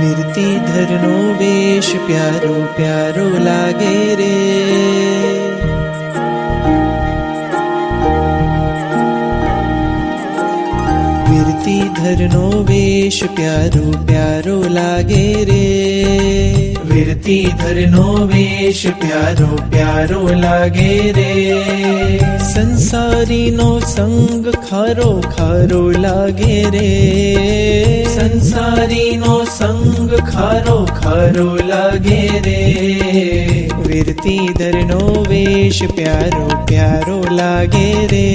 વીરતી ધરનો વેશ પ્યારો પ્યારો લાગે રે, વીરતી ધરનો વેશ પ્યારો પ્યારો લાગે રે, વીરતી ધરનો વેશ પ્યારો પ્યારો લાગે રે, સંસારીનો સંગ ખારો ખારો લાગે રે, સંસારીનો સંગ ખારો ખારો લાગે રે, વીરતી ધરનો વેશ પ્યારો પ્યારો લાગે રે,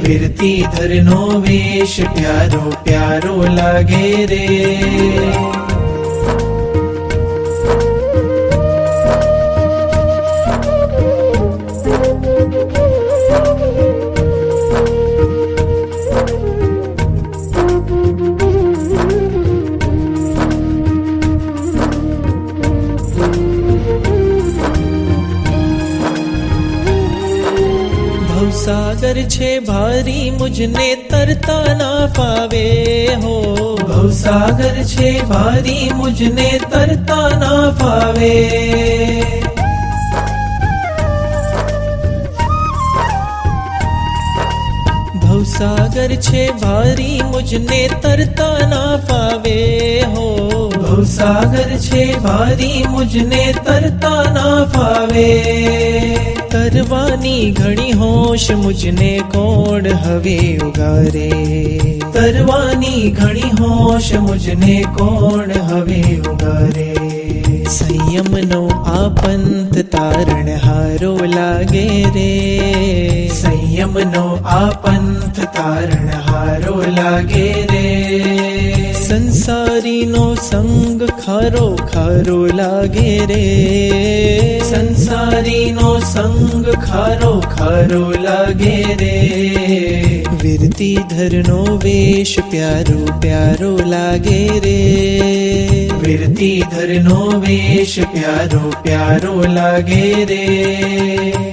વીરતી ધરનો વેશ પ્યારો પ્યારો લાગે રે. भवसागर छे भारी मुझने तरता ना पावे हो, भवसागर छे भारी मुझने तरता ना पावे, भवसागर छे भारी मुझने तरता ना पावे हो, भवसागर छे भारी मुझने तरता ना पावे, तरवानी घणी होश मुझने कोण हवे उगारे, तरवानी घणी होश मुझने कोण हवे उगारे, संयम नो आ पंथ तारण हारो लागे रे, संयम नो आ पंथ तारण हारो लागे रे, संसारी नो संग खारो खारो लागे रे, संसारी नो संग खारो खारो लागे रे, वीरती धरनो वेश प्यारो प्यारो लागे रे, वीरती धरनो वेश प्यारो प्यारो लागे रे.